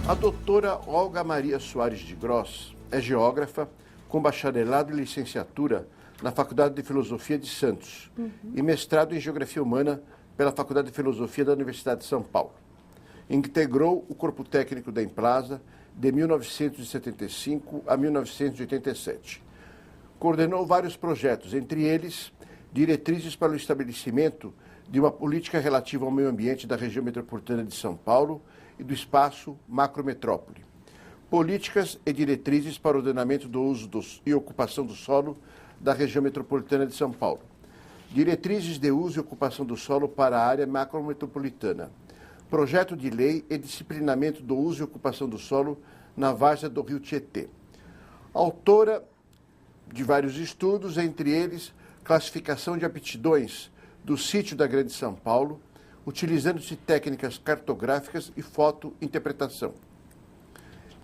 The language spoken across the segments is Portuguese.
A doutora Olga Maria Soares de Gross é geógrafa com bacharelado e licenciatura na Faculdade de Filosofia de Santos e mestrado em Geografia Humana pela Faculdade de Filosofia da Universidade de São Paulo. Integrou o corpo técnico da Emplasa de 1975 a 1987. Coordenou vários projetos, entre eles diretrizes para o estabelecimento de uma política relativa ao meio ambiente da região metropolitana de São Paulo e do espaço macrometrópole. Políticas e diretrizes para o ordenamento do uso e ocupação do solo da região metropolitana de São Paulo. Diretrizes de uso e ocupação do solo para a área macrometropolitana. Projeto de lei e disciplinamento do uso e ocupação do solo na várzea do Rio Tietê. Autora de vários estudos, entre eles classificação de aptidões do sítio da Grande São Paulo, utilizando-se técnicas cartográficas e fotointerpretação.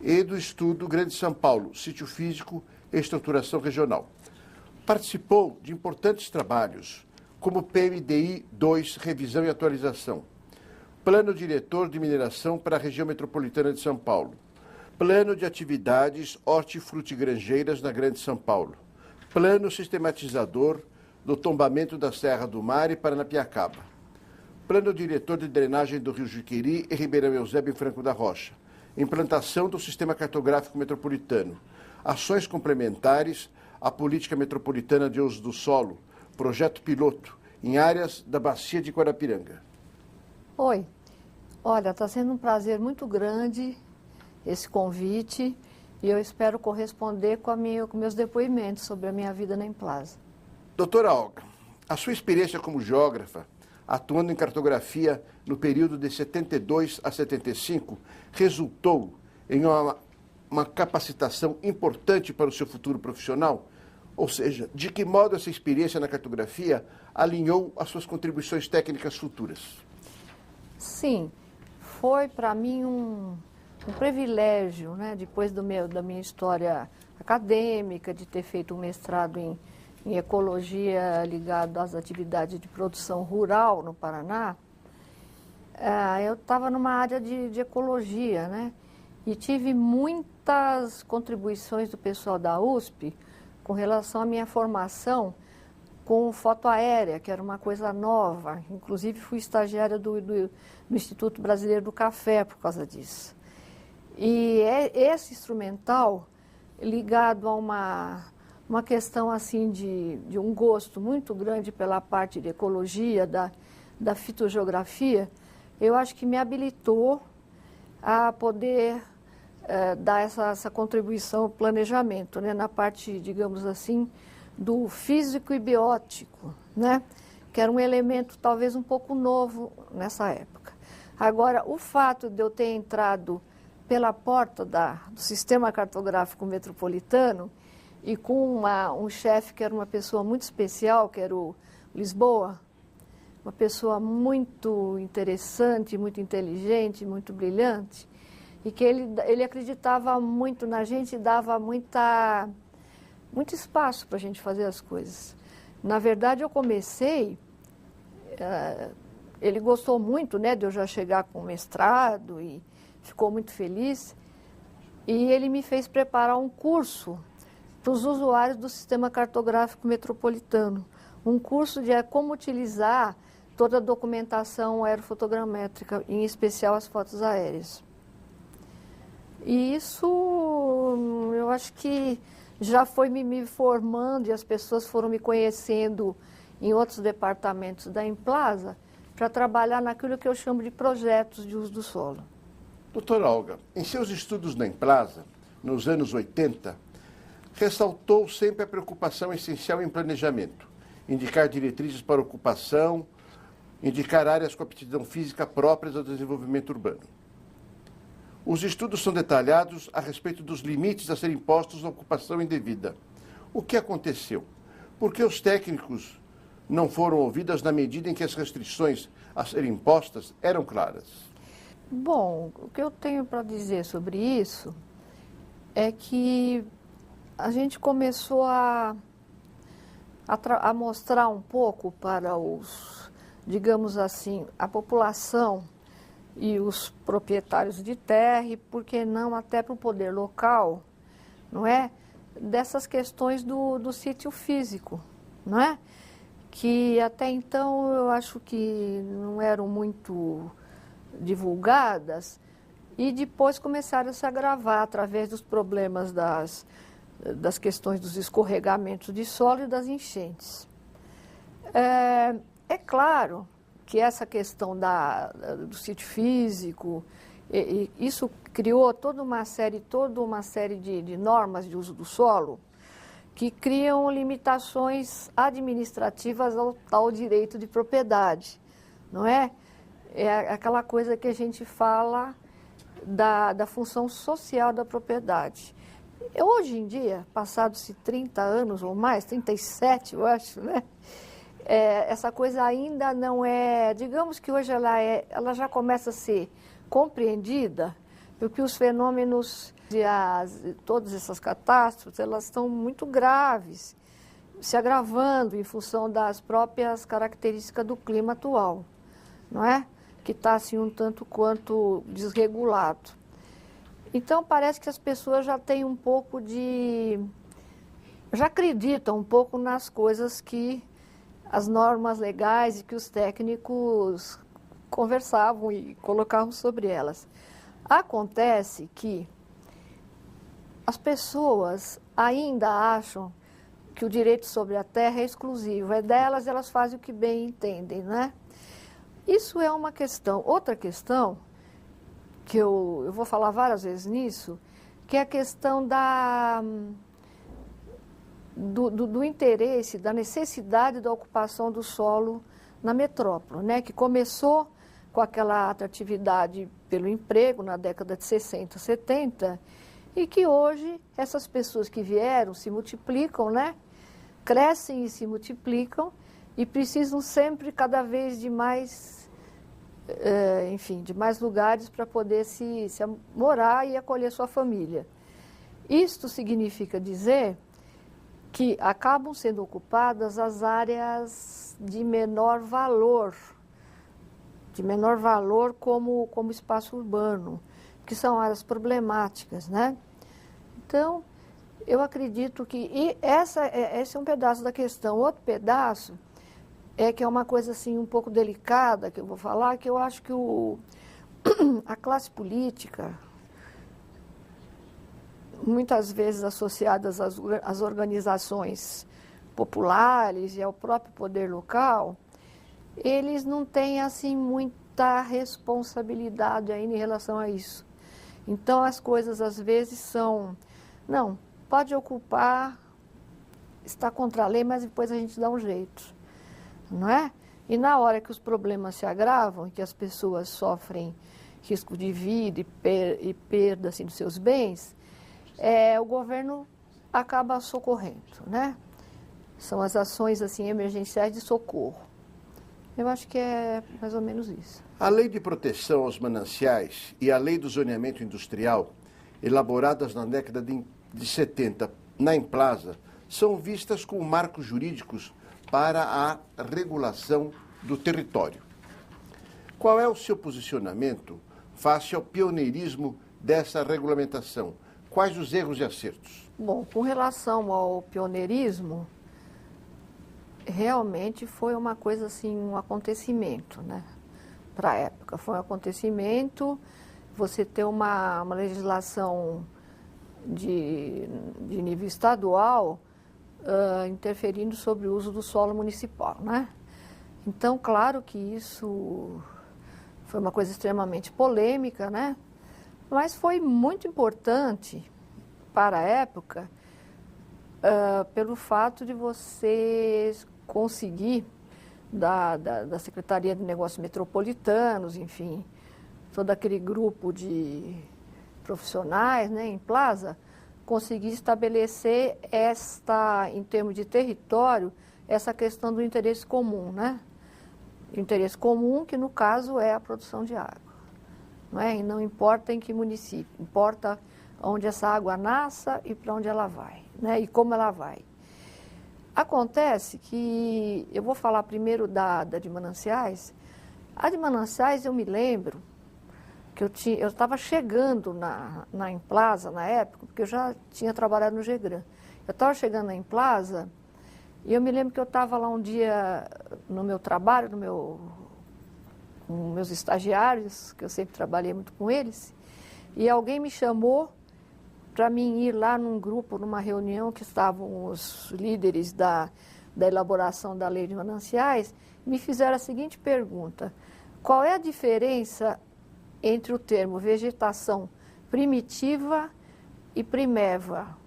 E do estudo Grande São Paulo, sítio físico e estruturação regional. Participou de importantes trabalhos, como PMDI 2, revisão e atualização, Plano Diretor de Mineração para a região metropolitana de São Paulo, Plano de Atividades Hortifrutigranjeiras na Grande São Paulo, Plano Sistematizador do Tombamento da Serra do Mar e Paranapiacaba, Plano Diretor de Drenagem do Rio Juqueri e Ribeirão Eusébio em Franco da Rocha, implantação do Sistema Cartográfico Metropolitano, ações complementares à Política Metropolitana de Uso do Solo, projeto piloto em áreas da Bacia de Guarapiranga. Oi, olha, está sendo um prazer muito grande esse convite e eu espero corresponder com meus depoimentos sobre a minha vida na Emplasa. Doutora Olga, a sua experiência como geógrafa, atuando em cartografia no período de 72 a 75, resultou em uma capacitação importante para o seu futuro profissional? Ou seja, de que modo essa experiência na cartografia alinhou as suas contribuições técnicas futuras? Sim, foi para mim um privilégio, né, depois da minha história acadêmica, de ter feito um mestrado em ecologia ligado às atividades de produção rural no Paraná. Eu estava numa área de ecologia, né? E tive muitas contribuições do pessoal da USP com relação à minha formação com foto aérea, que era uma coisa nova. Inclusive, fui estagiária do Instituto Brasileiro do Café por causa disso. E esse instrumental, ligado a uma questão assim de um gosto muito grande pela parte de ecologia, da fitogeografia, eu acho que me habilitou a poder dar essa contribuição ao planejamento, né, na parte, digamos assim, do físico e biótico, né, que era um elemento talvez um pouco novo nessa época. Agora, o fato de eu ter entrado pela porta do Sistema Cartográfico Metropolitano e com um chefe que era uma pessoa muito especial, que era o Lisboa, uma pessoa muito interessante, muito inteligente, muito brilhante, e que ele acreditava muito na gente e dava muito espaço para a gente fazer as coisas. Na verdade, eu comecei, ele gostou muito, né, de eu já chegar com mestrado e ficou muito feliz, e ele me fez preparar um curso para os usuários do Sistema Cartográfico Metropolitano, um curso de como utilizar toda a documentação aerofotogramétrica, em especial as fotos aéreas. E isso, eu acho que já foi me formando e as pessoas foram me conhecendo em outros departamentos da Emplasa para trabalhar naquilo que eu chamo de projetos de uso do solo. Doutora Olga, em seus estudos na Emplasa, nos anos 80, ressaltou sempre a preocupação essencial em planejamento, indicar diretrizes para ocupação, indicar áreas com aptidão física próprias ao desenvolvimento urbano. Os estudos são detalhados a respeito dos limites a serem impostos à ocupação indevida. O que aconteceu? Por que os técnicos não foram ouvidos na medida em que as restrições a serem impostas eram claras? Bom, o que eu tenho para dizer sobre isso é que a gente começou a mostrar um pouco para os, digamos assim, a população e os proprietários de terra, e por que não até para o poder local, não é? Dessas questões do sítio físico, não é? Que até então eu acho que não eram muito divulgadas e depois começaram a se agravar através dos problemas das questões dos escorregamentos de solo e das enchentes. É claro que essa questão do sítio físico, isso criou toda uma série de normas de uso do solo que criam limitações administrativas ao direito de propriedade, não é? É aquela coisa que a gente fala da função social da propriedade. Hoje em dia, passados-se 30 anos ou mais, 37 eu acho, né? Essa coisa ainda não é, digamos que hoje ela já começa a ser compreendida, porque os fenômenos todas essas catástrofes, elas estão muito graves, se agravando em função das próprias características do clima atual, não é? Que está assim um tanto quanto desregulado. Então parece que as pessoas já têm um pouco já acreditam um pouco nas coisas que as normas legais e que os técnicos conversavam e colocavam sobre elas. Acontece que as pessoas ainda acham que o direito sobre a terra é exclusivo, é delas, elas fazem o que bem entendem, né? Isso é uma questão. Outra questão, que eu vou falar várias vezes nisso, que é a questão do interesse, da necessidade da ocupação do solo na metrópole, né? Que começou com aquela atratividade pelo emprego na década de 60, 70, e que hoje essas pessoas que vieram se multiplicam, né? Crescem e se multiplicam e precisam sempre cada vez de mais, de mais lugares para poder se morar e acolher sua família. Isto significa dizer que acabam sendo ocupadas as áreas de menor valor como espaço urbano, que são áreas problemáticas, né? Então, eu acredito que esse é um pedaço da questão. Outro pedaço que é uma coisa assim um pouco delicada que eu vou falar, que eu acho que a classe política, muitas vezes associadas às organizações populares e ao próprio poder local, eles não têm assim muita responsabilidade ainda em relação a isso. Então as coisas às vezes são, não, pode ocupar, está contra a lei, mas depois a gente dá um jeito, não é? E na hora que os problemas se agravam e que as pessoas sofrem risco de vida e perda assim, dos seus bens, o governo acaba socorrendo, né? São as ações assim, emergenciais de socorro. Eu acho que é mais ou menos isso. A Lei de Proteção aos Mananciais e a Lei do Zoneamento Industrial, elaboradas na década de 70 na Emplasa, são vistas como marcos jurídicos para a regulação do território. Qual é o seu posicionamento face ao pioneirismo dessa regulamentação? Quais os erros e acertos? Bom, com relação ao pioneirismo, realmente foi uma coisa assim, um acontecimento, né? Para a época, foi um acontecimento, você ter uma legislação de nível estadual interferindo sobre o uso do solo municipal, né? Então, claro que isso foi uma coisa extremamente polêmica, né? Mas foi muito importante para a época pelo fato de você conseguir, da Secretaria de Negócios Metropolitanos, enfim, todo aquele grupo de profissionais, né, em Plaza, consegui estabelecer em termos de território, essa questão do interesse comum, né? Interesse comum, que no caso é a produção de água. Não é? E não importa em que município, importa onde essa água nasça e para onde ela vai, né? E como ela vai. Acontece que, eu vou falar primeiro da de Mananciais. A de Mananciais, eu me lembro que eu estava chegando na Emplaza na época, porque eu já tinha trabalhado no GEGRAN. Eu estava chegando na Emplaza e eu me lembro que eu estava lá um dia no meu trabalho, com meus estagiários, que eu sempre trabalhei muito com eles, e alguém me chamou para mim ir lá num grupo, numa reunião que estavam os líderes da elaboração da Lei de Mananciais, me fizeram a seguinte pergunta: qual é a diferença entre o termo vegetação primitiva e primeva?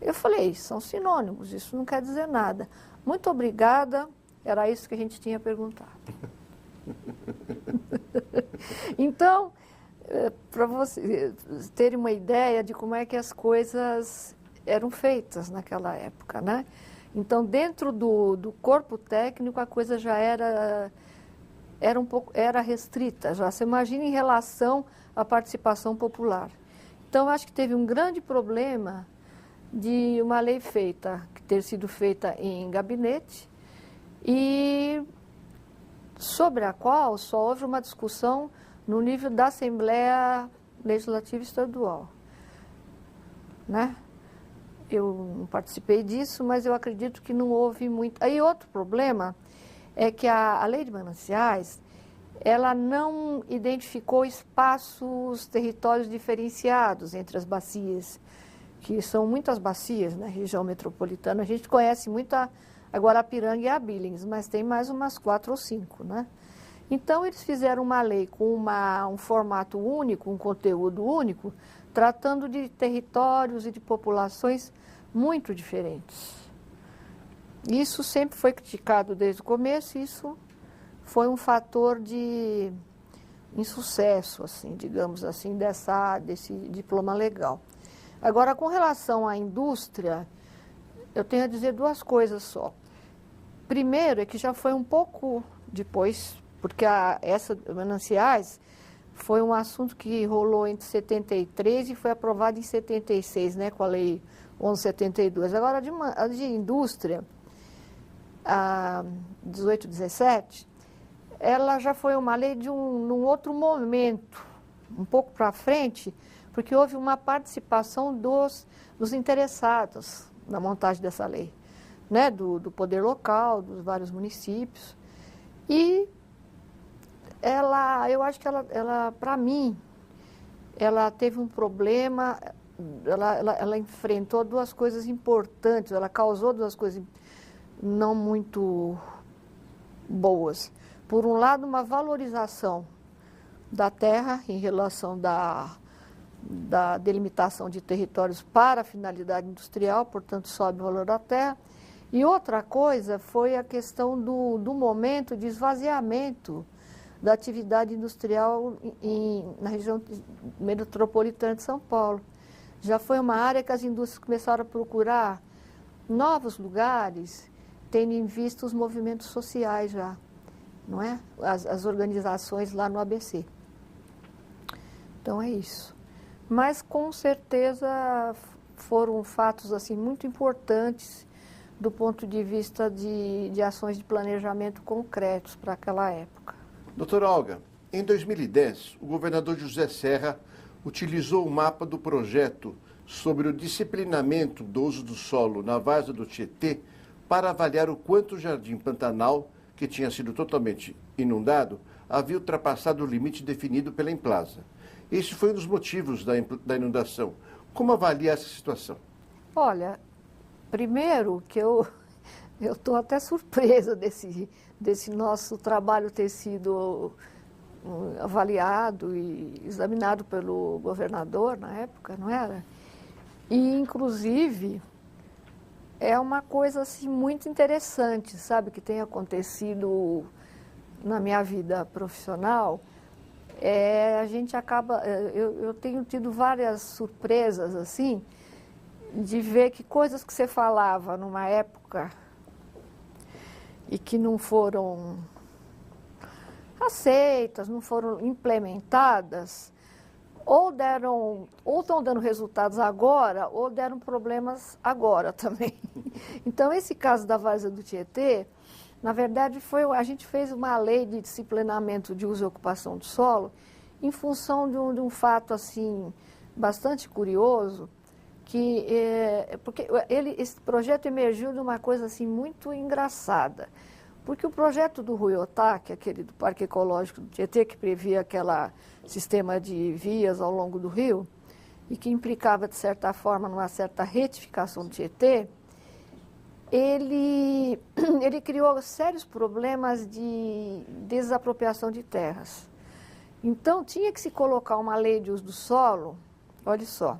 Eu falei, são sinônimos, isso não quer dizer nada. Muito obrigada, era isso que a gente tinha perguntado. Então, para vocês terem uma ideia de como é que as coisas eram feitas naquela época, né? Então, dentro do corpo técnico, a coisa já era restrita, já se imagina em relação à participação popular. Então, acho que teve um grande problema de uma lei ter sido feita em gabinete e sobre a qual só houve uma discussão no nível da Assembleia Legislativa Estadual, né? Eu não participei disso, mas eu acredito que não houve muito. Aí outro problema é que a Lei de Mananciais, ela não identificou espaços, territórios diferenciados entre as bacias, que são muitas bacias na região metropolitana. A gente conhece muito a Guarapiranga e a Billings, mas tem mais umas 4 ou 5, né? Então, eles fizeram uma lei com um formato único, um conteúdo único, tratando de territórios e de populações muito diferentes. Isso sempre foi criticado desde o começo, isso foi um fator de insucesso, assim, digamos assim, desse diploma legal. Agora, com relação à indústria, eu tenho a dizer duas coisas só. Primeiro, é que já foi um pouco depois, porque essa Mananciais foi um assunto que rolou entre 73 e foi aprovado em 76, né, com a Lei 1172. Agora, a de indústria, a 1817, ela já foi uma lei num outro momento, um pouco para frente, porque houve uma participação dos interessados na montagem dessa lei, né, do poder local, dos vários municípios. E eu acho que ela para mim, ela teve um problema, ela enfrentou duas coisas importantes, ela causou duas coisas não muito boas. Por um lado, uma valorização da terra em relação da delimitação de territórios para a finalidade industrial, portanto, sobe o valor da terra. E outra coisa foi a questão do momento de esvaziamento da atividade industrial na região metropolitana de São Paulo. Já foi uma área que as indústrias começaram a procurar novos lugares, tendo em vista os movimentos sociais já, não é? As organizações lá no ABC. Então é isso. Mas com certeza foram fatos assim muito importantes do ponto de vista de ações de planejamento concretos para aquela época. Doutora Olga, em 2010, o governador José Serra utilizou o mapa do projeto sobre o disciplinamento do uso do solo na várzea do Tietê para avaliar o quanto o Jardim Pantanal, que tinha sido totalmente inundado, havia ultrapassado o limite definido pela Emplaza. Esse foi um dos motivos da inundação. Como avalia essa situação? Olha, primeiro que eu estou até surpresa desse nosso trabalho ter sido avaliado e examinado pelo governador na época, não era? E, inclusive, é uma coisa assim, muito interessante, sabe, que tem acontecido na minha vida profissional. a gente acaba... Eu tenho tido várias surpresas, assim, de ver que coisas que você falava numa época e que não foram aceitas, não foram implementadas, ou estão dando resultados agora, ou deram problemas agora também. Então, esse caso da várzea do Tietê, na verdade, a gente fez uma lei de disciplinamento de uso e ocupação do solo em função de um fato assim bastante curioso, porque esse projeto emergiu de uma coisa assim muito engraçada. Porque o projeto do Ruiotá, que é aquele do Parque Ecológico do Tietê, que previa aquele sistema de vias ao longo do rio, e que implicava, de certa forma, numa certa retificação do Tietê, ele criou sérios problemas de desapropriação de terras. Então, tinha que se colocar uma lei de uso do solo, olha só,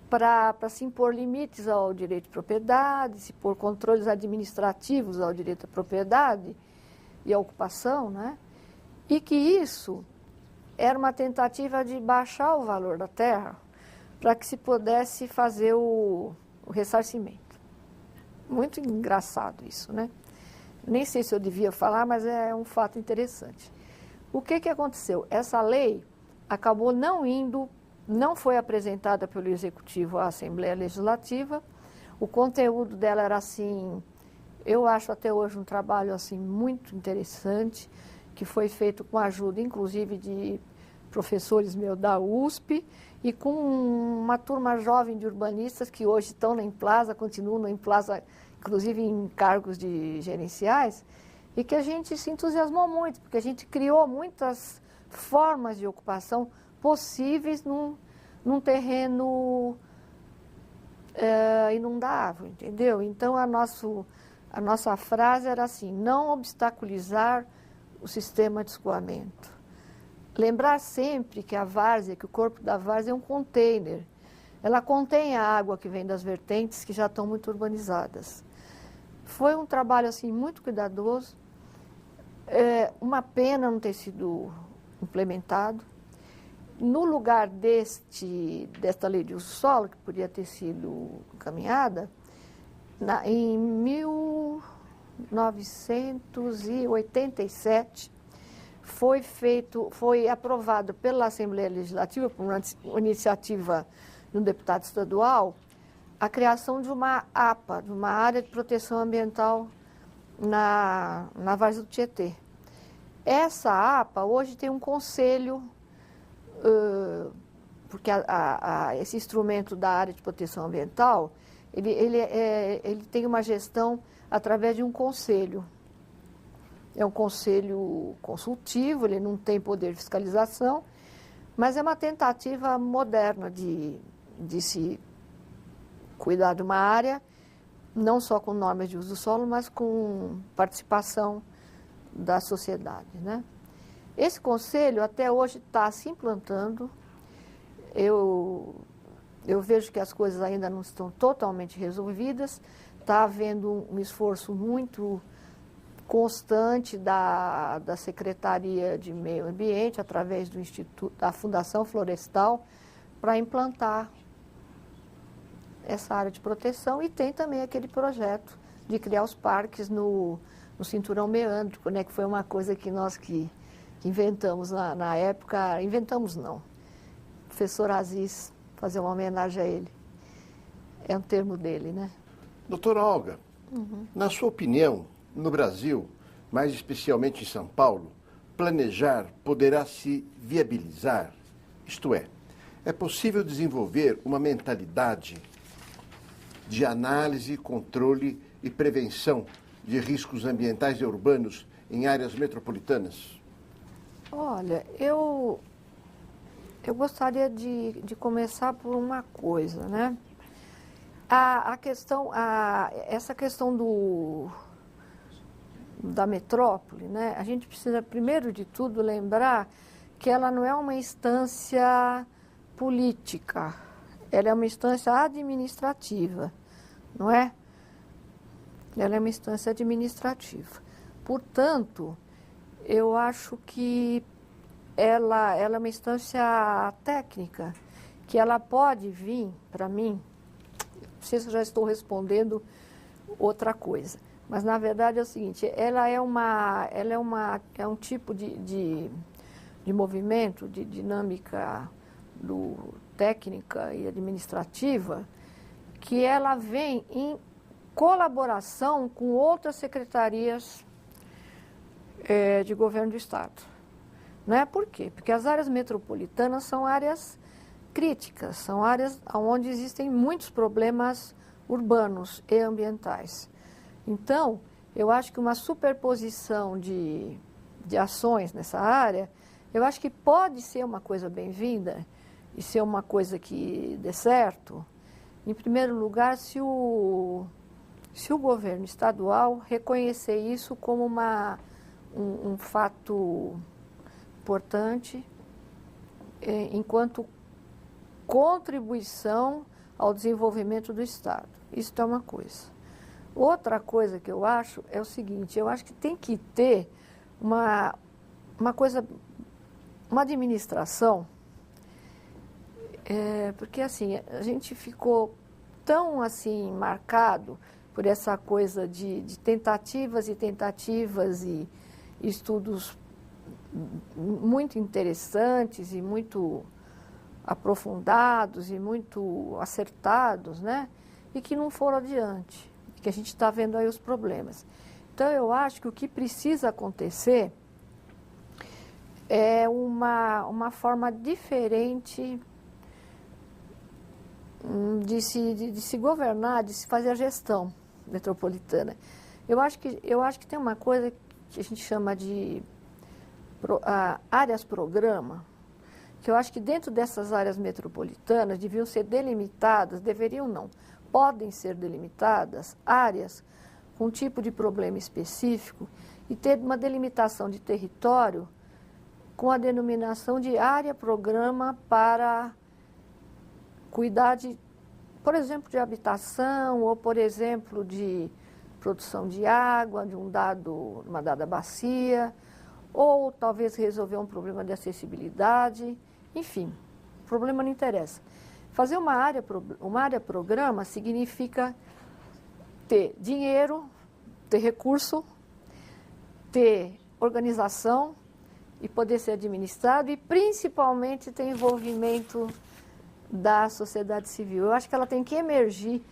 para se impor limites ao direito de propriedade, se impor controles administrativos ao direito à propriedade e à ocupação, né? E que isso era uma tentativa de baixar o valor da terra para que se pudesse fazer o ressarcimento. Muito engraçado isso, né? Nem sei se eu devia falar, mas é um fato interessante. O que aconteceu? Essa lei acabou não foi apresentada pelo Executivo à Assembleia Legislativa. O conteúdo dela era assim, eu acho até hoje um trabalho assim muito interessante, que foi feito com a ajuda, inclusive, de professores meus da USP e com uma turma jovem de urbanistas que hoje estão na Emplasa, continuam na Emplasa, inclusive em cargos de gerenciais, e que a gente se entusiasmou muito, porque a gente criou muitas formas de ocupação possíveis num terreno inundável, entendeu? Então, a nossa frase era assim, não obstaculizar o sistema de escoamento. Lembrar sempre que a várzea, que o corpo da várzea é um container. Ela contém a água que vem das vertentes que já estão muito urbanizadas. Foi um trabalho assim muito cuidadoso. Uma pena não ter sido implementado. No lugar desta lei de uso do solo, que podia ter sido encaminhada, em 1987, foi aprovado pela Assembleia Legislativa, por uma iniciativa de um deputado estadual, a criação de uma APA, de uma área de proteção ambiental na várzea do Tietê. Essa APA hoje tem um conselho, porque esse instrumento da área de proteção ambiental, ele tem uma gestão através de um conselho. É um conselho consultivo, ele não tem poder de fiscalização, mas é uma tentativa moderna de se cuidar de uma área, não só com normas de uso do solo, mas com participação da sociedade, né? Esse conselho até hoje está se implantando. Eu vejo que as coisas ainda não estão totalmente resolvidas. Está havendo um esforço muito constante da Secretaria de Meio Ambiente, através do Instituto, da Fundação Florestal, para implantar essa área de proteção. E tem também aquele projeto de criar os parques no cinturão meandrico, né, que foi uma coisa que nós que inventamos na época. Inventamos não. O professor Aziz, fazer uma homenagem a ele. É um termo dele, né? Doutora Olga, na sua opinião, no Brasil, mais especialmente em São Paulo, planejar poderá se viabilizar? Isto é possível desenvolver uma mentalidade de análise, controle e prevenção de riscos ambientais e urbanos em áreas metropolitanas? Olha, eu gostaria de começar por uma coisa, né? Essa questão da metrópole, né? A gente precisa, primeiro de tudo, lembrar que ela não é uma instância política, ela é uma instância administrativa, não é? Ela é uma instância administrativa. Portanto, eu acho que ela é uma instância técnica, que ela pode vir, para mim, não sei se eu já estou respondendo outra coisa, mas na verdade é o seguinte, ela é um tipo de movimento, de dinâmica técnica e administrativa, que ela vem em colaboração com outras secretarias de governo do Estado. Né? Por quê? Porque as áreas metropolitanas são áreas críticas, são áreas onde existem muitos problemas urbanos e ambientais. Então, eu acho que uma superposição de ações nessa área, eu acho que pode ser uma coisa bem-vinda e ser uma coisa que dê certo. Em primeiro lugar, se o governo estadual reconhecer isso como um fato importante, enquanto contribuição ao desenvolvimento do Estado. Isso é uma coisa. Outra coisa que eu acho é o seguinte, eu acho que tem que ter uma administração, porque assim, a gente ficou tão assim marcado por essa coisa de tentativas e tentativas e estudos muito interessantes e muito aprofundados e muito acertados, né? E que não foram adiante, que a gente está vendo aí os problemas. Então, eu acho que o que precisa acontecer é uma forma diferente de se governar, de se fazer a gestão metropolitana. Eu acho que tem uma coisa que a gente chama de áreas-programa, que eu acho que dentro dessas áreas metropolitanas deveriam ser delimitadas, podem ser delimitadas áreas com um tipo de problema específico e ter uma delimitação de território com a denominação de área-programa para cuidar de, por exemplo, de habitação ou, por exemplo, de produção de água, de uma dada bacia, ou talvez resolver um problema de acessibilidade, enfim, o problema não interessa. Fazer uma área-programa significa ter dinheiro, ter recurso, ter organização e poder ser administrado e principalmente ter envolvimento da sociedade civil. Eu acho que ela tem que emergir,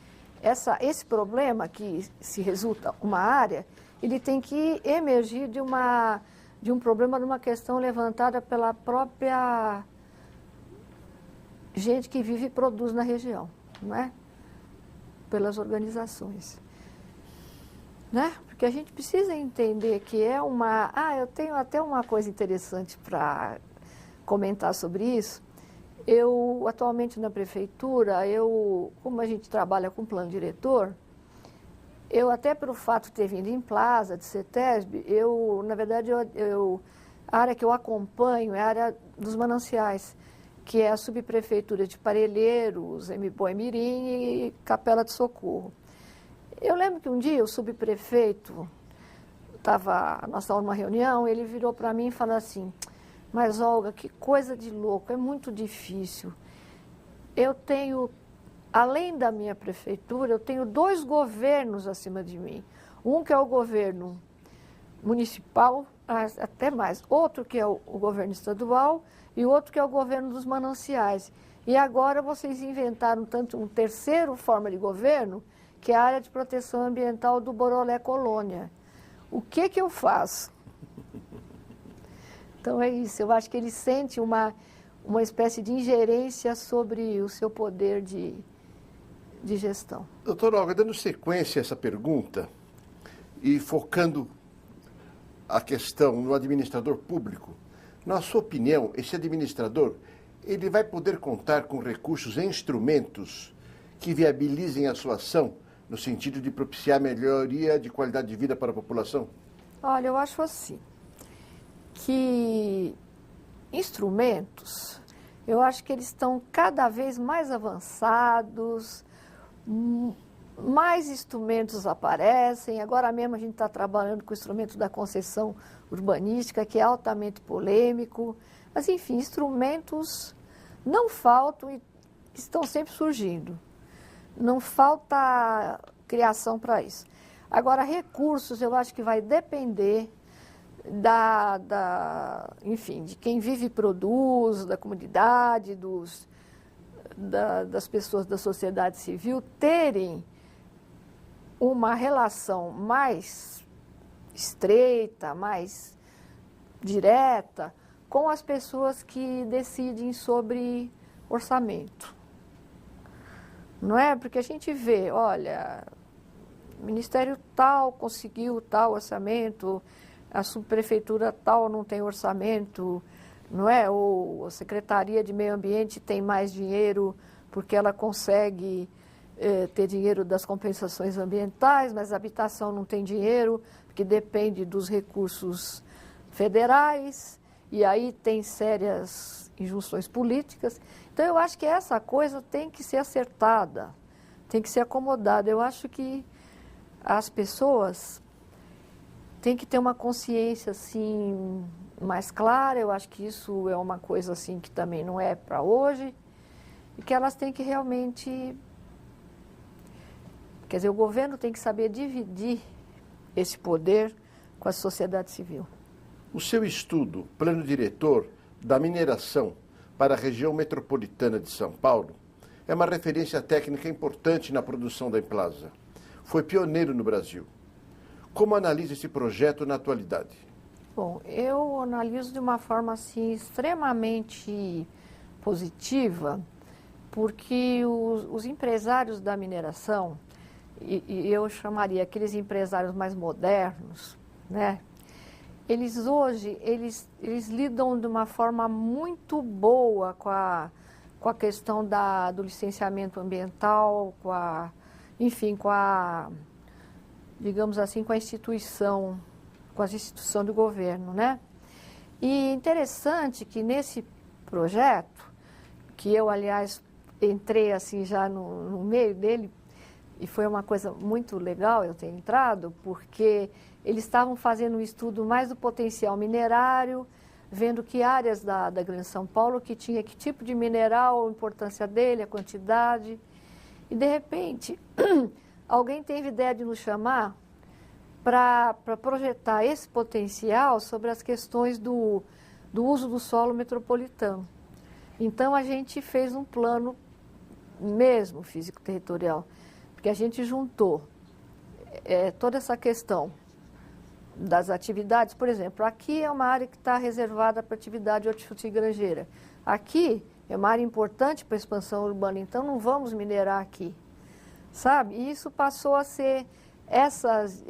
esse problema que se resulta uma área, ele tem que emergir de um problema, de uma questão levantada pela própria gente que vive e produz na região, não é? Pelas organizações. Né? Porque a gente precisa entender que eu tenho até uma coisa interessante para comentar sobre isso. Eu, atualmente na prefeitura, como a gente trabalha com plano diretor, eu até pelo fato de ter vindo em Plaza, de CETESB, na verdade, a área que eu acompanho é a área dos mananciais, que é a subprefeitura de Parelheiros, Boi-Mirim e Capela de Socorro. Eu lembro que um dia o subprefeito, nós estávamos numa reunião, ele virou para mim e falou assim, mas Olga, que coisa de louco, é muito difícil. Eu tenho, além da minha prefeitura, eu tenho 2 governos acima de mim. Um que é o governo municipal, até mais, outro que é o governo estadual e outro que é o governo dos mananciais. E agora vocês inventaram uma terceira forma de governo, que é a área de proteção ambiental do Borolé Colônia. O que eu faço? Então é isso, eu acho que ele sente uma espécie de ingerência sobre o seu poder de gestão. Doutora Olga, dando sequência a essa pergunta e focando a questão no administrador público, na sua opinião, esse administrador, ele vai poder contar com recursos e instrumentos que viabilizem a sua ação no sentido de propiciar melhoria de qualidade de vida para a população? Olha, eu acho assim, que instrumentos, eu acho que eles estão cada vez mais avançados, mais instrumentos aparecem. Agora mesmo a gente está trabalhando com o instrumento da concessão urbanística, que é altamente polêmico, Mas, enfim, instrumentos não faltam e estão sempre surgindo. Não falta criação para isso. Agora, recursos, eu acho que vai depender enfim, de quem vive e produz, da comunidade, das pessoas da sociedade civil terem uma relação mais estreita, mais direta com as pessoas que decidem sobre orçamento. Não é? Porque a gente vê, olha, o Ministério tal conseguiu tal orçamento, a subprefeitura tal não tem orçamento, não é? Ou a Secretaria de Meio Ambiente tem mais dinheiro porque ela consegue ter dinheiro das compensações ambientais, mas a habitação não tem dinheiro, porque depende dos recursos federais, e aí tem sérias injunções políticas. Então, eu acho que essa coisa tem que ser acertada, tem que ser acomodada. Eu acho que as pessoas têm que ter uma consciência, assim, mais clara. Eu acho que isso é uma coisa, assim, que também não é para hoje, e que elas têm que realmente... Quer dizer, o governo tem que saber dividir esse poder com a sociedade civil. O seu estudo, Plano Diretor da Mineração para a Região Metropolitana de São Paulo, é uma referência técnica importante na produção da Implasa. Foi pioneiro no Brasil. Como analisa esse projeto na atualidade? Bom, eu analiso de uma forma assim, extremamente positiva, porque os empresários da mineração, e eu chamaria aqueles empresários mais modernos, né? Eles hoje, eles lidam de uma forma muito boa com a questão do licenciamento ambiental, enfim, digamos assim, com a instituição, com as instituições do governo, né? E interessante que nesse projeto, que eu, aliás, entrei assim já no meio dele, e foi uma coisa muito legal eu ter entrado, porque eles estavam fazendo um estudo mais do potencial minerário, vendo que áreas da Grande São Paulo que tinha que tipo de mineral, a importância dele, a quantidade. E, de repente, alguém teve ideia de nos chamar para projetar esse potencial sobre as questões do uso do solo metropolitano. Então, a gente fez um plano mesmo físico-territorial, porque a gente juntou toda essa questão das atividades. Por exemplo, aqui é uma área que está reservada para atividade hortifruti granjeira. Aqui é uma área importante para a expansão urbana, então não vamos minerar aqui, sabe? E isso passou a ser, essas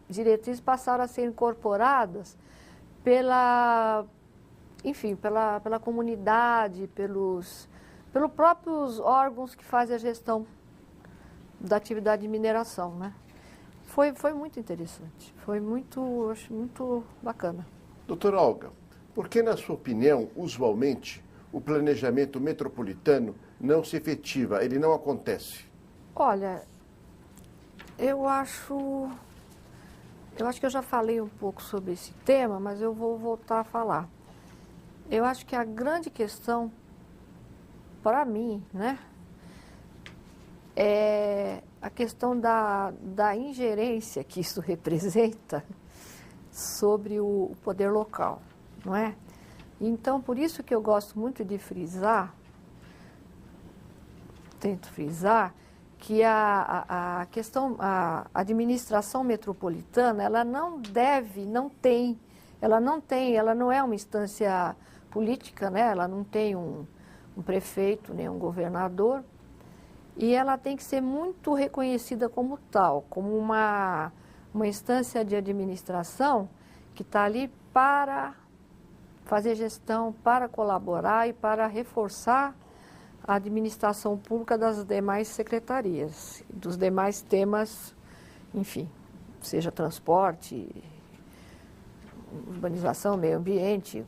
diretrizes passaram a ser incorporadas enfim, pela comunidade, pelos próprios órgãos que fazem a gestão da atividade de mineração, né? Foi muito interessante, eu acho muito bacana. Doutora Olga, por que, na sua opinião, usualmente, o planejamento metropolitano não se efetiva, ele não acontece? Olha, eu acho que eu já falei um pouco sobre esse tema, mas eu vou voltar a falar. Eu acho que a grande questão, para mim, né, é a questão da ingerência que isso representa sobre o poder local, não é? Então, por isso que eu gosto muito de tento frisar, que a administração metropolitana, ela não é uma instância política, né? Ela não tem um prefeito, nem um governador, e ela tem que ser muito reconhecida como tal, como uma instância de administração que está ali para fazer gestão, para colaborar e para reforçar a administração pública das demais secretarias, dos demais temas, enfim, seja transporte, urbanização, meio ambiente,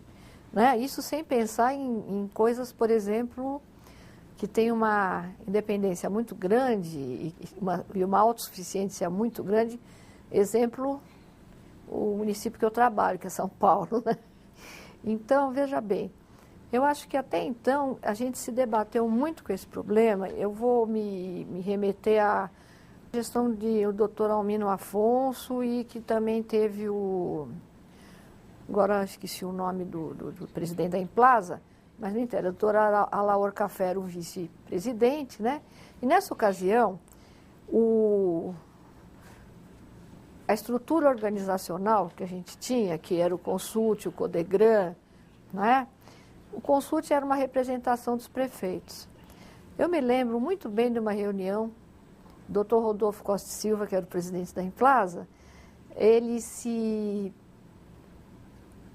né? Isso sem pensar em coisas, por exemplo, que tem uma independência muito grande e uma autossuficiência muito grande. Exemplo, o município que eu trabalho, que é São Paulo, né? Então, veja bem, Eu acho que até então a gente se debateu muito com esse problema. Eu vou me remeter à gestão do doutor Almino Afonso e que também teve agora esqueci o nome do presidente da Implaza, mas não interessa, o doutor Alaor Café era o vice-presidente, né? E nessa ocasião, a estrutura organizacional que a gente tinha, que era o Consult, o Codegran, não é? O Consult era uma representação dos prefeitos. Eu me lembro muito bem de uma reunião, o doutor Rodolfo Costa e Silva, que era o presidente da Implaza,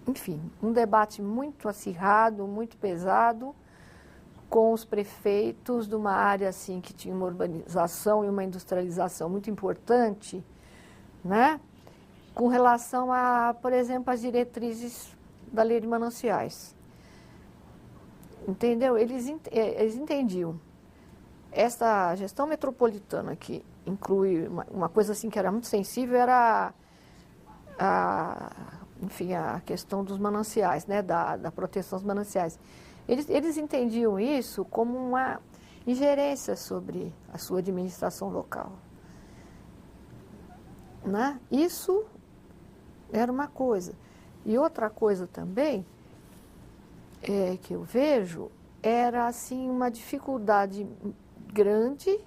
enfim, um debate muito acirrado, muito pesado, com os prefeitos de uma área assim que tinha uma urbanização e uma industrialização muito importante, né? Com relação a, por exemplo, as diretrizes da Lei de Mananciais. Entendeu? Eles entendiam. Essa gestão metropolitana, que inclui uma coisa assim que era muito sensível, era enfim, a questão dos mananciais, né? da proteção dos mananciais. Eles entendiam isso como uma ingerência sobre a sua administração local. Né? Isso era uma coisa. E outra coisa também que eu vejo era assim uma dificuldade grande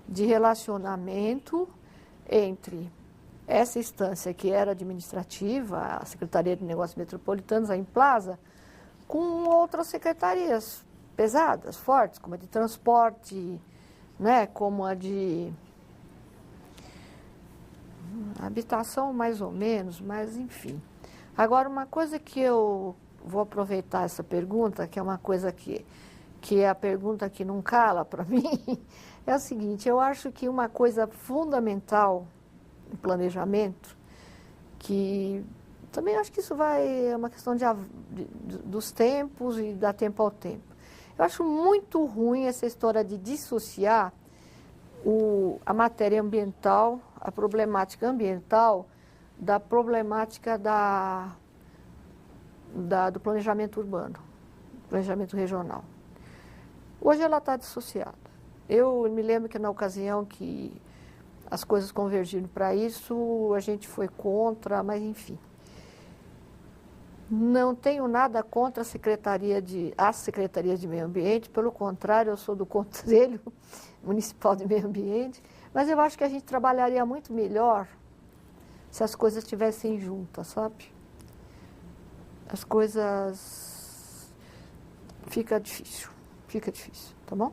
de relacionamento entre essa instância que era administrativa, a Secretaria de Negócios Metropolitanos, a Implaza, com outras secretarias pesadas, fortes, como a de transporte, né, como a de habitação mais ou menos, mas enfim. Agora, uma coisa que eu vou aproveitar essa pergunta, que é uma coisa que é a pergunta que não cala para mim, é o seguinte: eu acho que uma coisa fundamental no planejamento, que também acho que isso é uma questão dos tempos e dar tempo ao tempo. Eu acho muito ruim essa história de dissociar a matéria ambiental, a problemática ambiental, da problemática do planejamento urbano, planejamento regional. Hoje ela está dissociada. Eu me lembro que na ocasião que as coisas convergiram para isso, a gente foi contra, mas enfim. Não tenho nada contra as secretarias de meio ambiente, pelo contrário, eu sou do Conselho Municipal de Meio Ambiente, mas eu acho que a gente trabalharia muito melhor se as coisas estivessem juntas, sabe? As coisas... fica difícil, tá bom?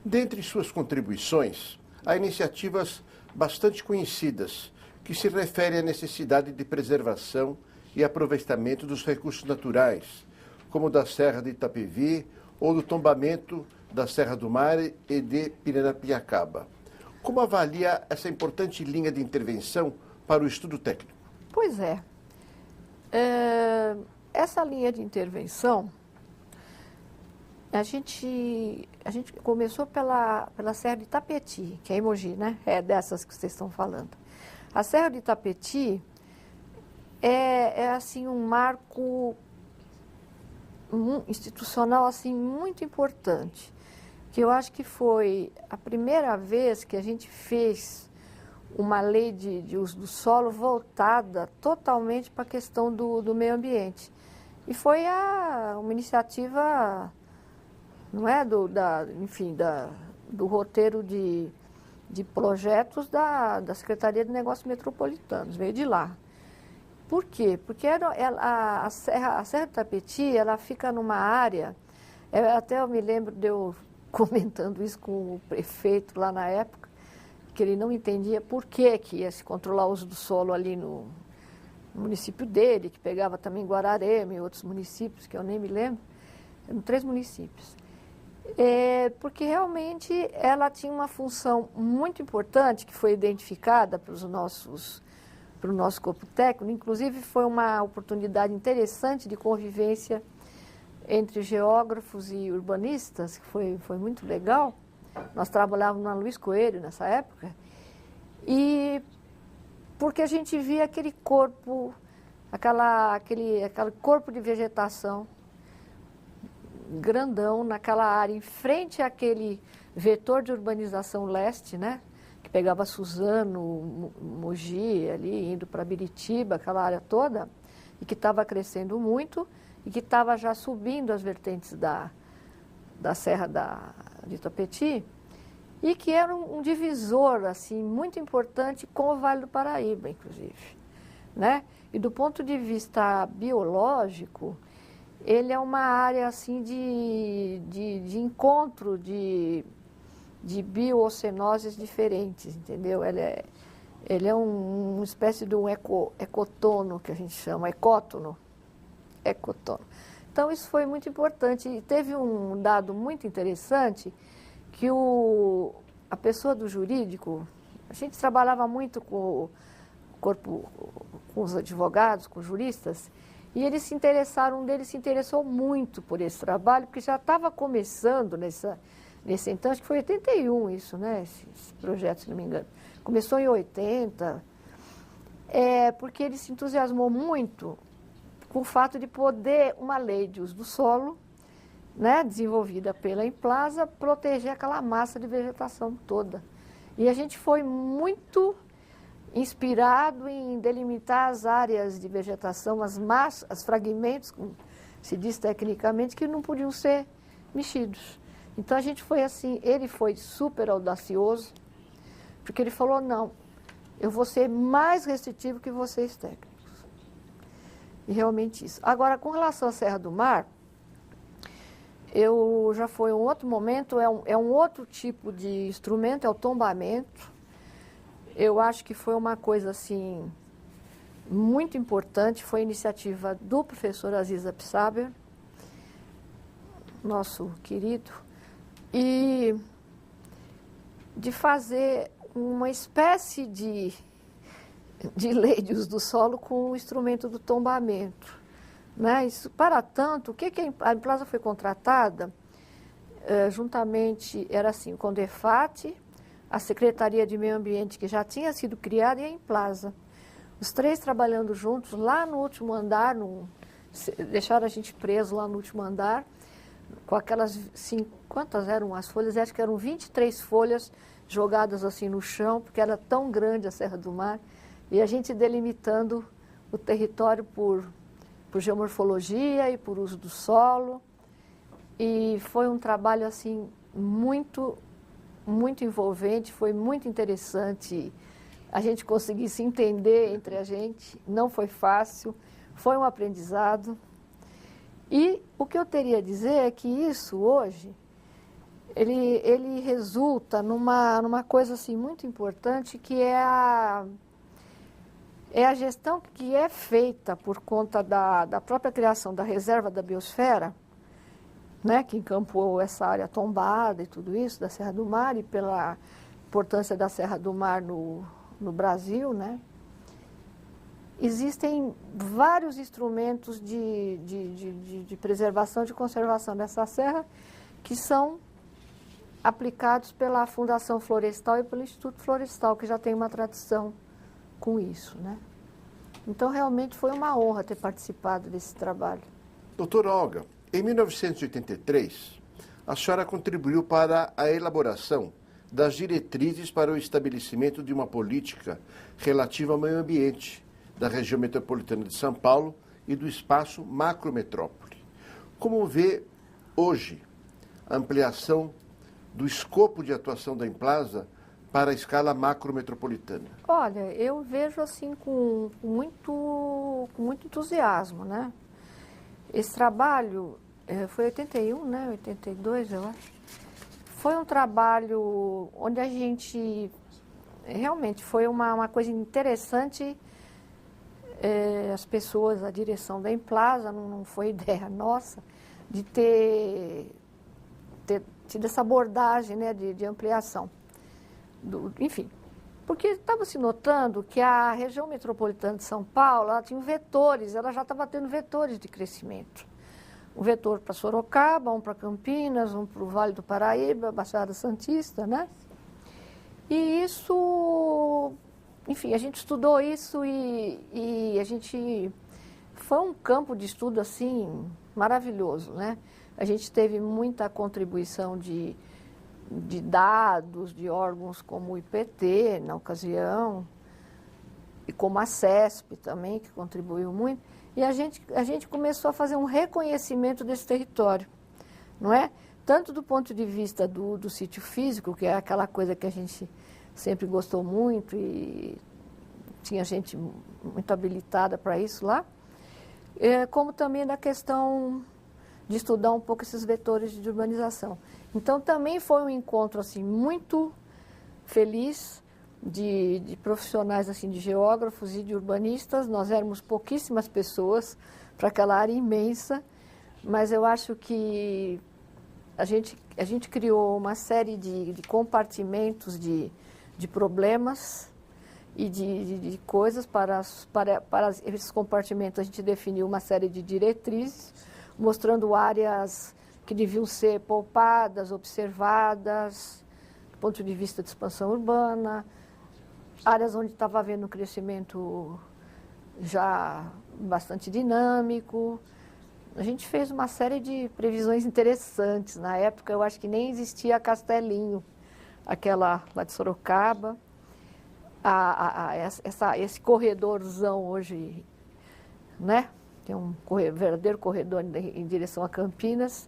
Dentre suas contribuições, há iniciativas bastante conhecidas que se referem à necessidade de preservação e aproveitamento dos recursos naturais, como da Serra de Itapevi ou do tombamento da Serra do Mar e de Piranapiacaba. Como avalia essa importante linha de intervenção para o estudo técnico? Pois é. Essa linha de intervenção, a gente começou pela Serra de Itapetí, que é em Mogi, né? É dessas que vocês estão falando. A Serra de Itapetí é assim um marco institucional assim muito importante, que eu acho que foi a primeira vez que a gente fez uma lei de uso do solo voltada totalmente para a questão do meio ambiente. E foi uma iniciativa, não é, do roteiro de projetos da Secretaria de Negócios Metropolitanos, veio de lá. Por quê? Porque a Serra de Itapetí, ela fica numa área, até eu me lembro de eu comentando isso com o prefeito lá na época, que ele não entendia por que ia se controlar o uso do solo ali no município dele, que pegava também Guararema e outros municípios, que eu nem me lembro, eram 3 municípios. Porque realmente ela tinha uma função muito importante que foi identificada para o nosso corpo técnico, inclusive foi uma oportunidade interessante de convivência entre geógrafos e urbanistas, que foi muito legal. Nós trabalhávamos na Luiz Coelho nessa época, e porque a gente via aquele corpo, aquele corpo de vegetação grandão naquela área, em frente àquele vetor de urbanização leste, né? Que pegava Suzano, Mogi, ali, indo para Biritiba, aquela área toda, e que estava crescendo muito, e que estava já subindo as vertentes da Serra de Itapetí, e que era um divisor, assim, muito importante com o Vale do Paraíba, inclusive, né? E do ponto de vista biológico, ele é uma área, assim, de encontro de biocenoses diferentes, entendeu? Ele é uma espécie de um ecotono, que a gente chama, ecótono. Então, isso foi muito importante. E teve um dado muito interessante, que a pessoa do jurídico, a gente trabalhava muito com o corpo, com os advogados, com os juristas, e eles se interessaram, um deles se interessou muito por esse trabalho, porque já estava começando nesse então, acho que foi 81 isso, né, esse projeto, se não me engano. Começou em 80, porque ele se entusiasmou muito com o fato de poder uma lei de uso do solo, né, desenvolvida pela Implaza, proteger aquela massa de vegetação toda. E a gente foi muito inspirado em delimitar as áreas de vegetação, os fragmentos, como se diz tecnicamente, que não podiam ser mexidos. Então a gente foi assim, ele foi super audacioso, porque ele falou, não, eu vou ser mais restritivo que vocês técnicos. E realmente isso. Agora, com relação à Serra do Mar, já foi um outro momento, é um outro tipo de instrumento, é o tombamento. Eu acho que foi uma coisa, assim, muito importante, foi a iniciativa do professor Aziz Absaber, nosso querido, e de fazer uma espécie de lei de uso do solo com o instrumento do tombamento, né? Isso, para tanto, a Implaza foi contratada juntamente, era assim, o Condefat, a Secretaria de Meio Ambiente, que já tinha sido criada, e a Implaza. Os três trabalhando juntos lá no último andar, deixaram a gente preso lá no último andar, com aquelas, quantas eram as folhas? Acho que eram 23 folhas jogadas assim no chão, porque era tão grande a Serra do Mar, e a gente delimitando o território por geomorfologia e por uso do solo. E foi um trabalho assim muito, muito envolvente, foi muito interessante a gente conseguir se entender entre a gente, não foi fácil, foi um aprendizado. E o que eu teria a dizer é que isso hoje, ele resulta numa coisa assim muito importante, que é a gestão que é feita por conta da própria criação da reserva da biosfera, né, que encampou essa área tombada e tudo isso, da Serra do Mar, e pela importância da Serra do Mar no Brasil, né? Existem vários instrumentos de preservação, de conservação dessa serra, que são aplicados pela Fundação Florestal e pelo Instituto Florestal, que já tem uma tradição com isso, né? Então, realmente foi uma honra ter participado desse trabalho. Doutora Olga, em 1983, a senhora contribuiu para a elaboração das diretrizes para o estabelecimento de uma política relativa ao meio ambiente da região metropolitana de São Paulo e do espaço macrometrópole. Como vê hoje a ampliação do escopo de atuação da Implaza para a escala macrometropolitana? Olha, eu vejo assim com muito entusiasmo, né? Esse trabalho foi 81, né? 82, eu acho. Foi um trabalho onde a gente realmente foi uma coisa interessante. As pessoas, a direção da Implaza, não foi ideia nossa, de ter tido essa abordagem, né, de ampliação. Enfim, porque estava se notando que a região metropolitana de São Paulo, ela tinha vetores, ela já estava tendo vetores de crescimento. Um vetor para Sorocaba, um para Campinas, um para o Vale do Paraíba, Baixada Santista, né? E isso, enfim, a gente estudou isso e a gente... Foi um campo de estudo, assim, maravilhoso, né? A gente teve muita contribuição de dados, de órgãos como o IPT, na ocasião, e como a CESP também, que contribuiu muito. E a gente começou a fazer um reconhecimento desse território, não é? Tanto do ponto de vista do sítio físico, que é aquela coisa que a gente sempre gostou muito e tinha gente muito habilitada para isso lá, como também da questão de estudar um pouco esses vetores de urbanização. Então, também foi um encontro assim, muito feliz de profissionais, assim, de geógrafos e de urbanistas. Nós éramos pouquíssimas pessoas para aquela área imensa, mas eu acho que a gente criou uma série de compartimentos de problemas e de coisas para esses compartimentos. A gente definiu uma série de diretrizes, mostrando áreas que deviam ser poupadas, observadas, do ponto de vista de expansão urbana, áreas onde estava havendo um crescimento já bastante dinâmico. A gente fez uma série de previsões interessantes. Na época, eu acho que nem existia Castelinho, aquela lá de Sorocaba. Esse corredorzão hoje, né? Tem um verdadeiro corredor em direção a Campinas.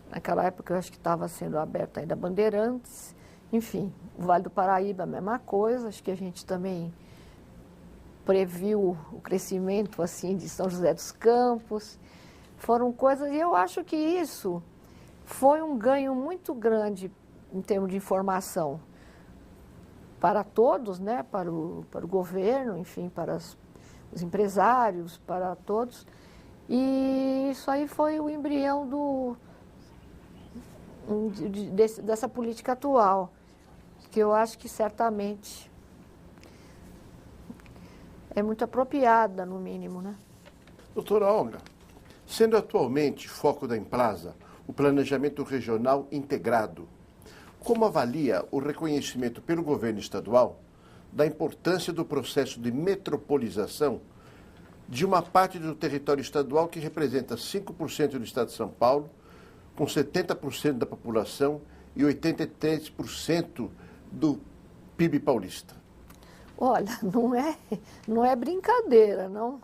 Naquela época, eu acho que estava sendo aberto ainda Bandeirantes. Enfim, o Vale do Paraíba, a mesma coisa. Acho que a gente também previu o crescimento assim, de São José dos Campos. Foram coisas, e eu acho que isso foi um ganho muito grande em termos de informação para todos, né? Para o governo, enfim, para os empresários, para todos. E isso aí foi o embrião dessa política atual, que eu acho que certamente é muito apropriada, no mínimo, né? Doutora Olga, sendo atualmente foco da Implasa o planejamento regional integrado, como avalia o reconhecimento pelo governo estadual da importância do processo de metropolização de uma parte do território estadual que representa 5% do estado de São Paulo, com 70% da população e 83% do PIB paulista? Olha, não é brincadeira, não.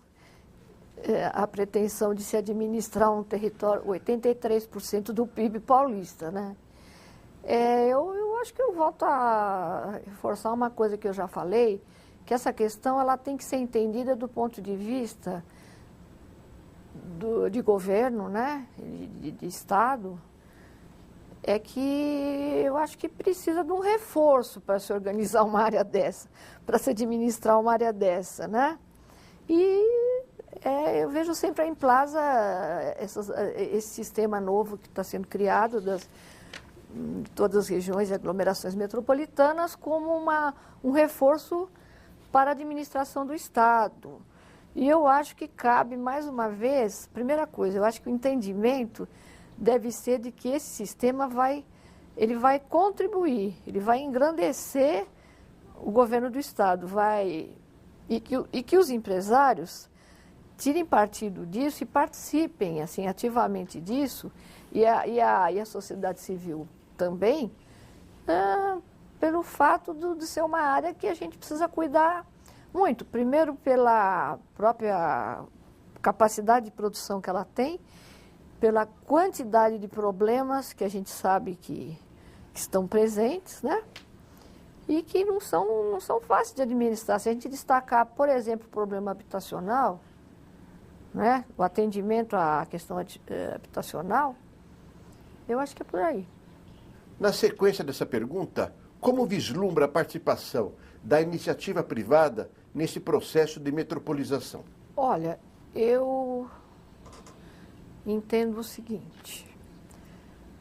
A pretensão de se administrar um território, 83% do PIB paulista, né? Eu acho que eu volto a reforçar uma coisa que eu já falei, que essa questão ela tem que ser entendida do ponto de vista de governo, né? De Estado. É que eu acho que precisa de um reforço para se organizar uma área dessa, para se administrar uma área dessa, né? E eu vejo sempre a Implasa, esse sistema novo que está sendo criado de todas as regiões e aglomerações metropolitanas como um reforço para a administração do Estado. E eu acho que cabe, mais uma vez, primeira coisa, eu acho que o entendimento deve ser de que esse sistema vai contribuir, ele vai engrandecer o governo do Estado, e que os empresários tirem partido disso e participem assim, ativamente disso, e a sociedade civil também, pelo fato de ser uma área que a gente precisa cuidar muito. Primeiro, pela própria capacidade de produção que ela tem, pela quantidade de problemas que a gente sabe que estão presentes, né? E que não são fáceis de administrar. Se a gente destacar, por exemplo, o problema habitacional, né? O atendimento à questão habitacional, eu acho que é por aí. Na sequência dessa pergunta, como vislumbra a participação da iniciativa privada nesse processo de metropolização? Olha, eu entendo o seguinte,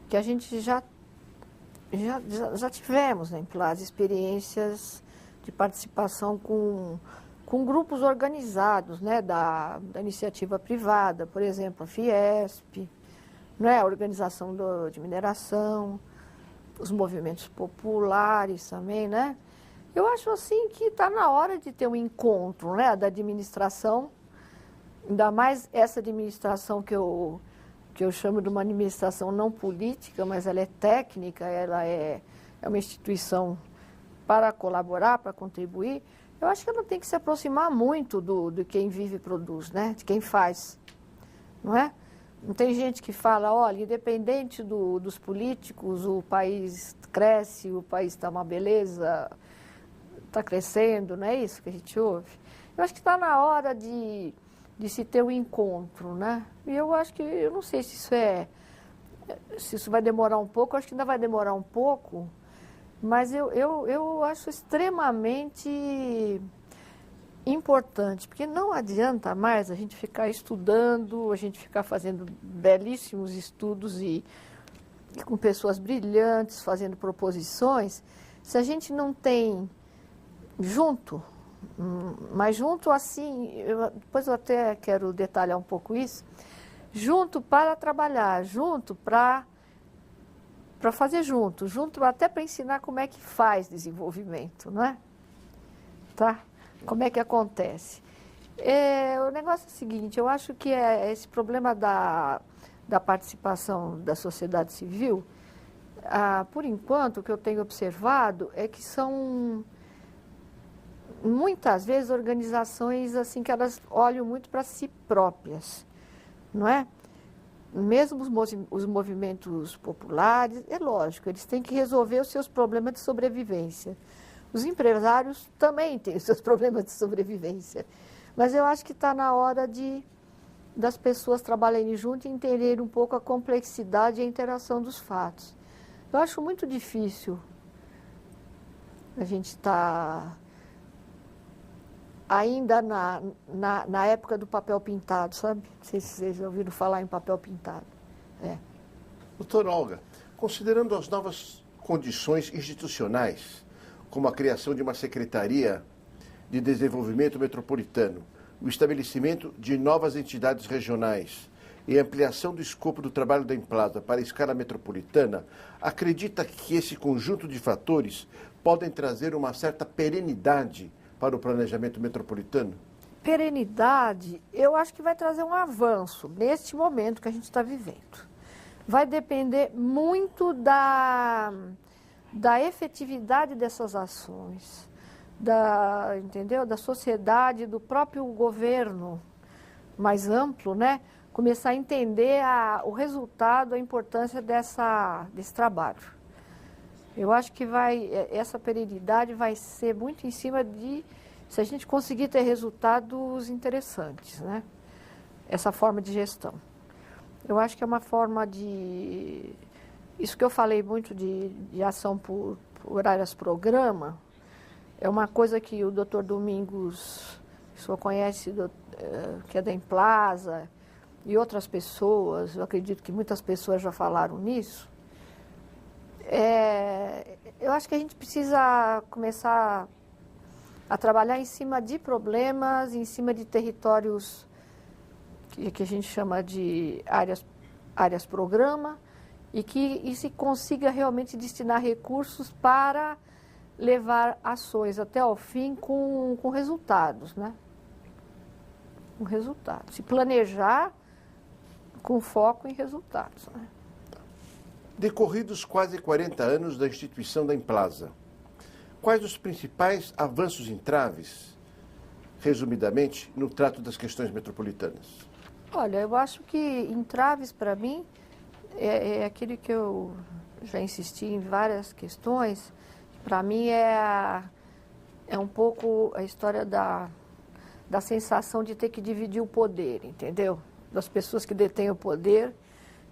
que a gente já tivemos, né, em Implasa, experiências de participação com grupos organizados, né, da iniciativa privada, por exemplo, a Fiesp, né, a organização de mineração, os movimentos populares também, né? Eu acho assim que está na hora de ter um encontro, né, da administração, ainda mais essa administração que eu que eu chamo de uma administração não política, mas ela é técnica, ela é uma instituição para colaborar, para contribuir, eu acho que ela tem que se aproximar muito de quem vive e produz, né? De quem faz, não é? Não tem gente que fala, olha, independente dos políticos, o país cresce, o país está uma beleza, está crescendo, não é isso que a gente ouve? Eu acho que está na hora de se ter um encontro, né? E eu acho que, eu não sei se isso vai demorar um pouco, eu acho que ainda vai demorar um pouco, mas eu acho extremamente importante, porque não adianta mais a gente ficar estudando, a gente ficar fazendo belíssimos estudos e com pessoas brilhantes, fazendo proposições, se a gente não tem junto, mas junto assim, depois eu até quero detalhar um pouco isso, junto para trabalhar, junto para fazer junto até para ensinar como é que faz desenvolvimento, não é? Tá? Como é que acontece? O negócio é o seguinte, eu acho que esse problema da participação da sociedade civil, por enquanto, o que eu tenho observado é que são, muitas vezes, organizações assim que elas olham muito para si próprias, não é? Mesmo os movimentos populares, é lógico, eles têm que resolver os seus problemas de sobrevivência. Os empresários também têm os seus problemas de sobrevivência. Mas eu acho que está na hora das pessoas trabalharem junto e entenderem um pouco a complexidade e a interação dos fatos. Eu acho muito difícil a gente estar ainda na época do papel pintado, sabe? Não sei se vocês já ouviram falar em papel pintado. Doutora Olga, considerando as novas condições institucionais, como a criação de uma Secretaria de Desenvolvimento Metropolitano, o estabelecimento de novas entidades regionais e a ampliação do escopo do trabalho da Implasa para a escala metropolitana, acredita que esse conjunto de fatores podem trazer uma certa perenidade para o planejamento metropolitano? Perenidade, eu acho que vai trazer um avanço neste momento que a gente está vivendo. Vai depender muito da efetividade dessas ações, entendeu? Da sociedade, do próprio governo mais amplo, né? Começar a entender o resultado, a importância desse trabalho. Eu acho que essa perenidade vai ser muito em cima se a gente conseguir ter resultados interessantes, né? Essa forma de gestão. Eu acho que é uma forma isso que eu falei muito de ação por áreas-programa, é uma coisa que o Dr. Domingos, que o senhor conhece, que é da Implasa, e outras pessoas, eu acredito que muitas pessoas já falaram nisso. Eu acho que a gente precisa começar a trabalhar em cima de problemas, em cima de territórios que a gente chama de áreas-programa, e se consiga realmente destinar recursos para levar ações até ao fim com resultados, né? Com resultados. Se planejar com foco em resultados, né? Decorridos quase 40 anos da instituição da Implasa, quais os principais avanços e entraves, resumidamente, no trato das questões metropolitanas? Olha, eu acho que entraves, para mim, é aquele que eu já insisti em várias questões. Para mim é um pouco a história da sensação de ter que dividir o poder, entendeu? Das pessoas que detêm o poder,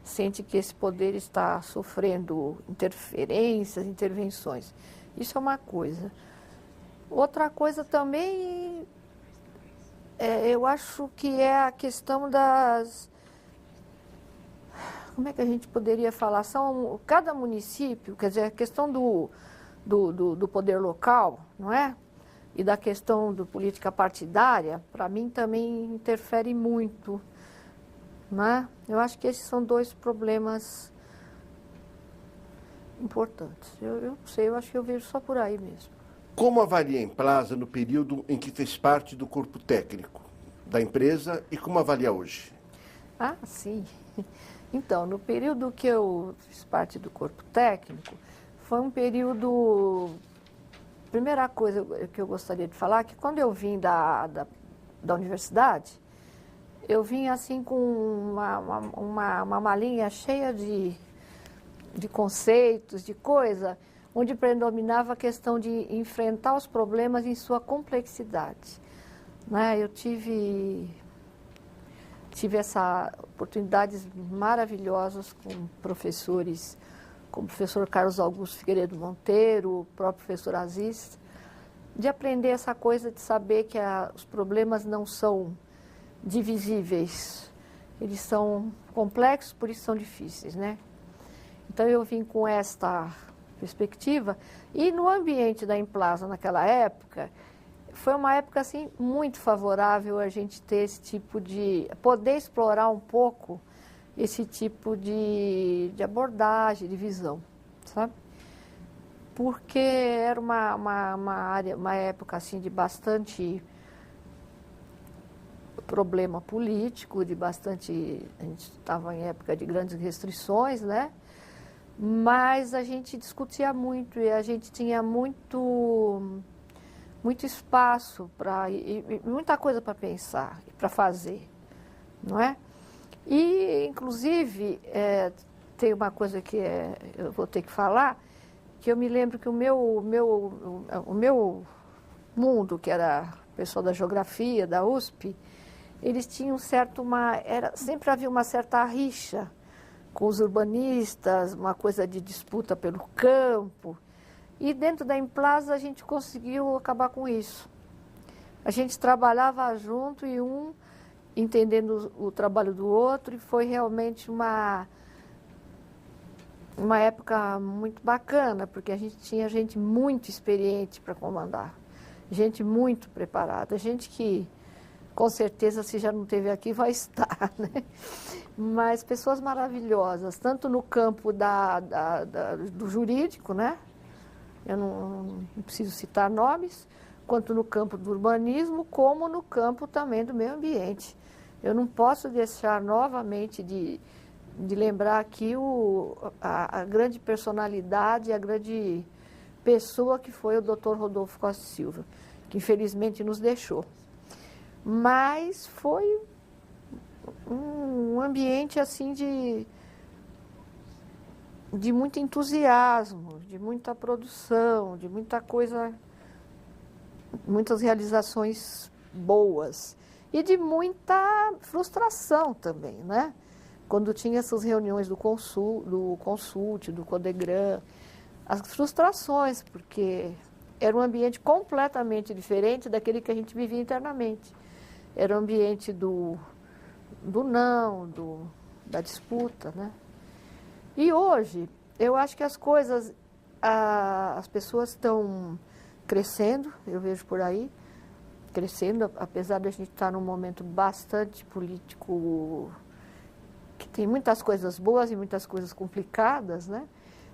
sente que esse poder está sofrendo interferências, intervenções. Isso é uma coisa. Outra coisa também, eu acho que é a questão como é que a gente poderia falar? Cada município, quer dizer, a questão do poder local, não é? E da questão da política partidária, para mim também interfere muito, não é? Eu acho que esses são dois problemas importantes. Eu não sei, eu acho que eu vejo só por aí mesmo. Como avalia a Implasa no período em que fez parte do corpo técnico da empresa e como avalia hoje? Sim. Então, no período que eu fiz parte do corpo técnico, foi um período... Primeira coisa que eu gostaria de falar é que quando eu vim da universidade, eu vim assim com uma malinha cheia de conceitos, de coisa, onde predominava a questão de enfrentar os problemas em sua complexidade. Né? Eu tive essas oportunidades maravilhosas com professores, como o professor Carlos Augusto Figueiredo Monteiro, o próprio professor Aziz, de aprender essa coisa de saber que os problemas não são divisíveis, eles são complexos, por isso são difíceis, né? Então eu vim com esta perspectiva e no ambiente da Emplasa naquela época, foi uma época assim muito favorável a gente ter esse tipo de... poder explorar um pouco esse tipo de abordagem, de visão, sabe? Porque era uma época assim de bastante problema político, de bastante... A gente estava em época de grandes restrições, né? Mas a gente discutia muito e a gente tinha muito espaço e muita coisa para pensar e para fazer, não é? E, inclusive, tem uma coisa que eu vou ter que falar, que eu me lembro que o meu mundo, que era o pessoal da geografia, da USP, eles tinham sempre havia uma certa rixa com os urbanistas, uma coisa de disputa pelo campo. E dentro da Emplasa a gente conseguiu acabar com isso. A gente trabalhava junto e um entendendo o trabalho do outro, e foi realmente uma época muito bacana, porque a gente tinha gente muito experiente para comandar, gente muito preparada, gente que com certeza, se já não esteve aqui, vai estar, né? Mas pessoas maravilhosas, tanto no campo do jurídico, né? Eu não preciso citar nomes, quanto no campo do urbanismo, como no campo também do meio ambiente. Eu não posso deixar novamente de lembrar aqui a grande personalidade, a grande pessoa que foi o Dr. Rodolfo Costa Silva, que infelizmente nos deixou. Mas foi um ambiente assim de muito entusiasmo, de muita produção, de muita coisa, muitas realizações boas e de muita frustração também, né? Quando tinha essas reuniões do Consult, do Codegran, as frustrações, porque era um ambiente completamente diferente daquele que a gente vivia internamente. Era o ambiente do não, da disputa, né? E hoje, eu acho que as coisas, as pessoas estão crescendo, eu vejo por aí, crescendo, apesar de a gente estar num momento bastante político, que tem muitas coisas boas e muitas coisas complicadas, né?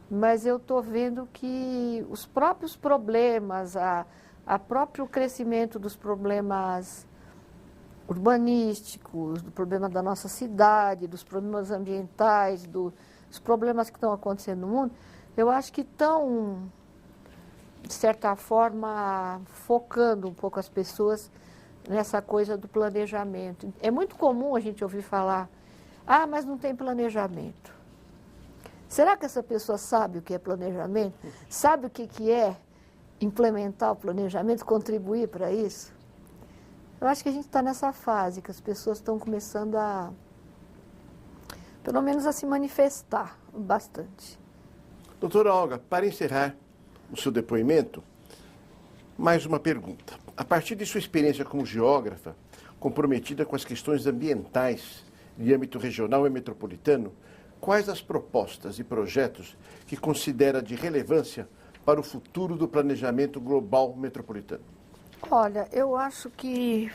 Mas eu estou vendo que os próprios problemas, a próprio crescimento dos problemas urbanísticos, do problema da nossa cidade, dos problemas ambientais, dos problemas que estão acontecendo no mundo, eu acho que estão, de certa forma, focando um pouco as pessoas nessa coisa do planejamento. É muito comum a gente ouvir falar, mas não tem planejamento. Será que essa pessoa sabe o que é planejamento? Sabe o que é implementar o planejamento, contribuir para isso? Eu acho que a gente está nessa fase, que as pessoas estão começando pelo menos a se manifestar bastante. Doutora Olga, para encerrar o seu depoimento, mais uma pergunta. A partir de sua experiência como geógrafa, comprometida com as questões ambientais de âmbito regional e metropolitano, quais as propostas e projetos que considera de relevância para o futuro do planejamento global metropolitano? Olha, eu acho que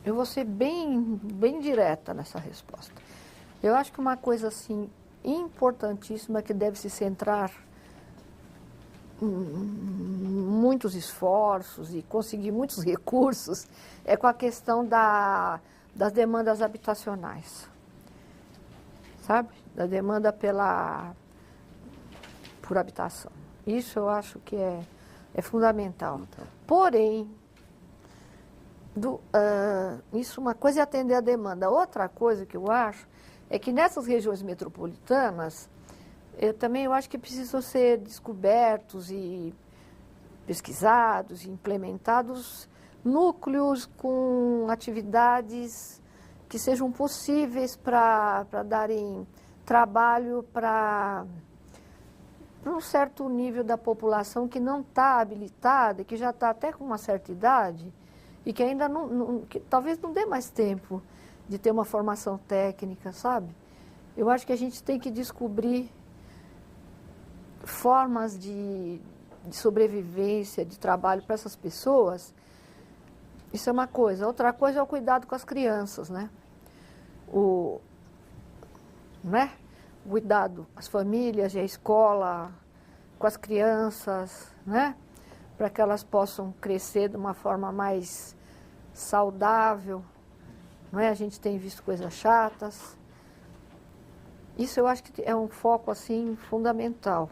eu vou ser bem direta nessa resposta. Eu acho que uma coisa assim importantíssima que deve se centrar muitos esforços e conseguir muitos recursos é com a questão das demandas habitacionais. sabe? Da demanda por habitação. Isso eu acho que é fundamental. Porém, isso uma coisa é atender a demanda. Outra coisa que eu acho é que nessas regiões metropolitanas, eu acho que precisam ser descobertos e pesquisados e implementados núcleos com atividades que sejam possíveis para darem trabalho para um certo nível da população que não está habilitada, que já está até com uma certa idade e que ainda que talvez não dê mais tempo de ter uma formação técnica, sabe? Eu acho que a gente tem que descobrir formas de sobrevivência, de trabalho para essas pessoas. Isso é uma coisa. Outra coisa é o cuidado com as crianças, né? O cuidado, as famílias e a escola com as crianças, né? Para que elas possam crescer de uma forma mais saudável, não é? A gente tem visto coisas chatas. Isso eu acho que é um foco, assim, fundamental.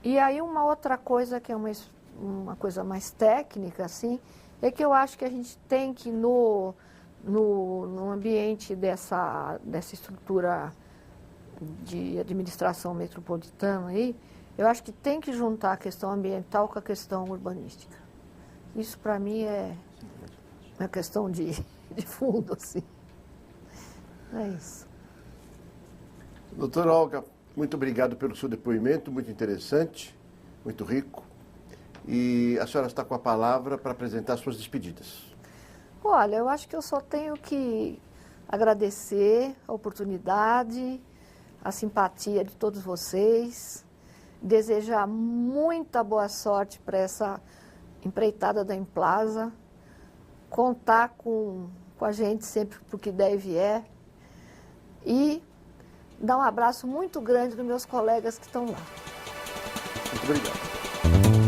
E aí uma outra coisa que é uma coisa mais técnica, assim, é que eu acho que a gente tem que, no ambiente dessa estrutura de administração metropolitana aí, eu acho que tem que juntar a questão ambiental com a questão urbanística. Isso, para mim, é uma questão de fundo, assim. É isso. Doutora Olga, muito obrigado pelo seu depoimento, muito interessante, muito rico. E a senhora está com a palavra para apresentar suas despedidas. Olha, eu acho que eu só tenho que agradecer a oportunidade, a simpatia de todos vocês, desejar muita boa sorte para essa empreitada da Emplasa, contar com a gente sempre para o que der e vier e dar um abraço muito grande nos meus colegas que estão lá. Muito obrigado.